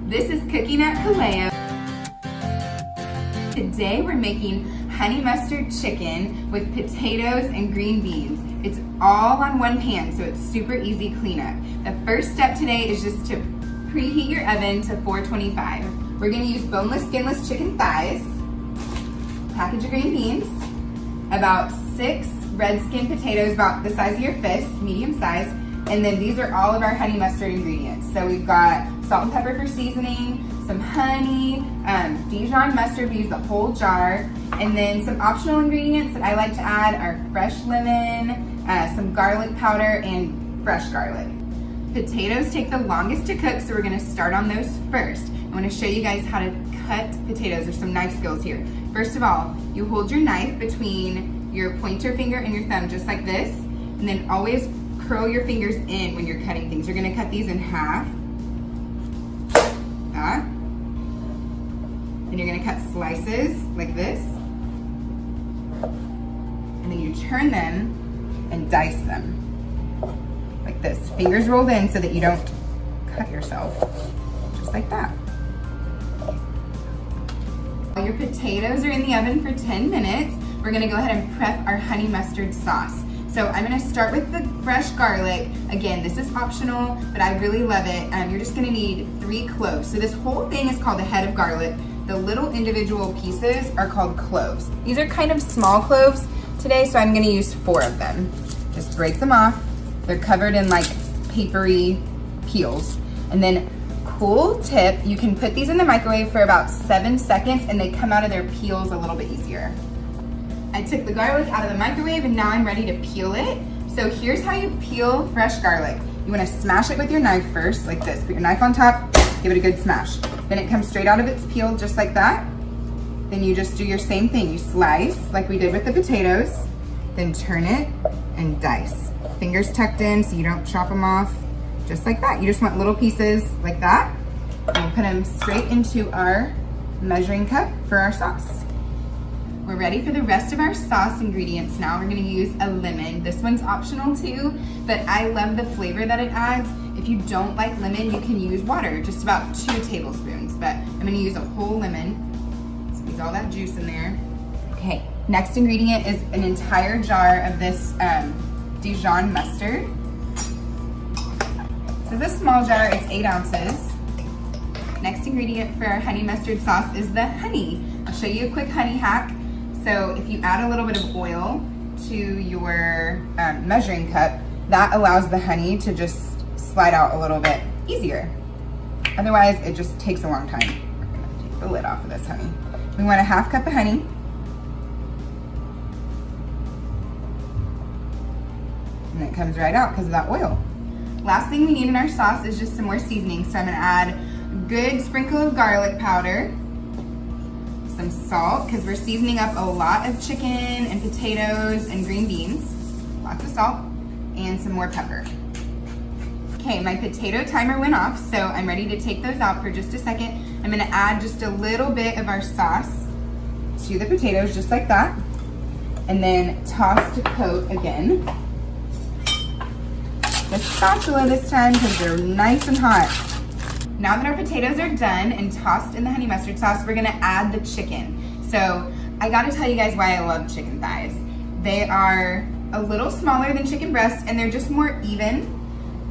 This is Cooking at Kaleo. Today we're making honey mustard chicken with potatoes and green beans. It's all on one pan, so it's super easy cleanup. The first step today is just to preheat your oven to 425. We're gonna use boneless, skinless chicken thighs, package of green beans, about 6 red skin potatoes about the size of your fist, medium size, and then these are all of our honey mustard ingredients. So we've got salt and pepper for seasoning, some honey, Dijon mustard, we use the whole jar, and then some optional ingredients that I like to add are fresh lemon, some garlic powder, and fresh garlic. Potatoes take the longest to cook, so we're gonna start on those first. I wanna show you guys how to cut potatoes. There's some knife skills here. First of all, you hold your knife between your pointer finger and your thumb, just like this, and then always curl your fingers in when you're cutting things. You're gonna cut these in half. That. Then you're gonna cut slices like this. And then you turn them and dice them. Like this. Fingers rolled in so that you don't cut yourself. Just like that. While your potatoes are in the oven for 10 minutes, we're gonna go ahead and prep our honey mustard sauce. So I'm gonna start with the fresh garlic. Again, this is optional, but I really love it. You're just gonna need 3 cloves. So this whole thing is called a head of garlic. The little individual pieces are called cloves. These are kind of small cloves today, so I'm gonna use 4 of them. Just break them off. They're covered in like papery peels. And then cool tip, you can put these in the microwave for about 7 seconds and they come out of their peels a little bit easier. I took the garlic out of the microwave and now I'm ready to peel it. So here's how you peel fresh garlic. You wanna smash it with your knife first, like this. Put your knife on top, give it a good smash. Then it comes straight out of its peel just like that. Then you just do your same thing. You slice like we did with the potatoes, then turn it and dice. Fingers tucked in so you don't chop them off, just like that. You just want little pieces like that. And we'll put them straight into our measuring cup for our sauce. We're ready for the rest of our sauce ingredients now. We're gonna use a lemon. This one's optional too, but I love the flavor that it adds. If you don't like lemon, you can use water, just about 2 tablespoons, but I'm gonna use a whole lemon. Squeeze all that juice in there. Okay, next ingredient is an entire jar of this Dijon mustard. This is a small jar, it's 8 ounces. Next ingredient for our honey mustard sauce is the honey. I'll show you a quick honey hack. So if you add a little bit of oil to your measuring cup, that allows the honey to just slide out a little bit easier. Otherwise, it just takes a long time. We're gonna take the lid off of this honey. We want a 1/2 cup of honey. And it comes right out because of that oil. Last thing we need in our sauce is just some more seasoning. So I'm gonna add a good sprinkle of garlic powder, some salt, because we're seasoning up a lot of chicken and potatoes and green beans. Lots of salt, and some more pepper. Okay, my potato timer went off, so I'm ready to take those out for just a second. I'm gonna add just a little bit of our sauce to the potatoes, just like that, and then toss to coat again. The spatula this time, because they're nice and hot. Now that our potatoes are done and tossed in the honey mustard sauce, we're gonna add the chicken. So I gotta tell you guys why I love chicken thighs. They are a little smaller than chicken breasts and they're just more even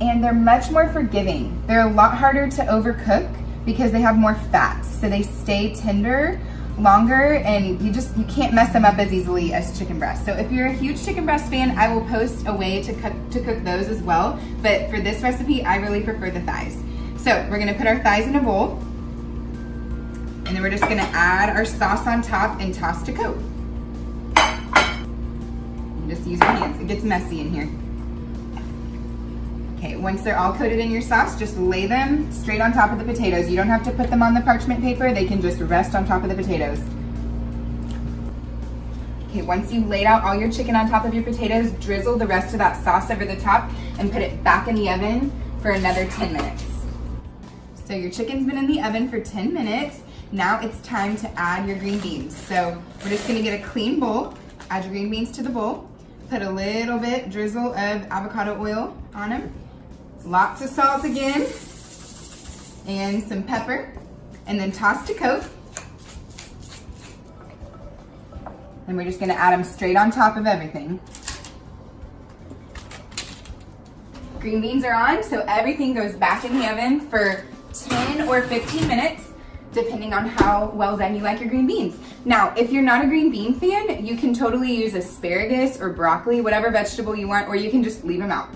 and they're much more forgiving. They're a lot harder to overcook because they have more fat. So they stay tender longer and you can't mess them up as easily as chicken breasts. So if you're a huge chicken breast fan, I will post a way to cook those as well. But for this recipe, I really prefer the thighs. So we're gonna put our thighs in a bowl and then we're just gonna add our sauce on top and toss to coat. And just use your hands, it gets messy in here. Okay, once they're all coated in your sauce, just lay them straight on top of the potatoes. You don't have to put them on the parchment paper, they can just rest on top of the potatoes. Okay, once you've laid out all your chicken on top of your potatoes, drizzle the rest of that sauce over the top and put it back in the oven for another 10 minutes. So your chicken's been in the oven for 10 minutes. Now it's time to add your green beans. So we're just gonna get a clean bowl, add your green beans to the bowl, put a little bit drizzle of avocado oil on them, lots of salt again, and some pepper, and then toss to coat. And we're just gonna add them straight on top of everything. Green beans are on, so everything goes back in the oven for 10 or 15 minutes, depending on how well done you like your green beans. Now, if you're not a green bean fan, you can totally use asparagus or broccoli, whatever vegetable you want, or you can just leave them out.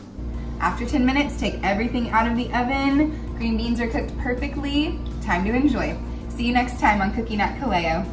After 10 minutes, take everything out of the oven. Green beans are cooked perfectly. Time to enjoy. See you next time on Cooking at Kaleo.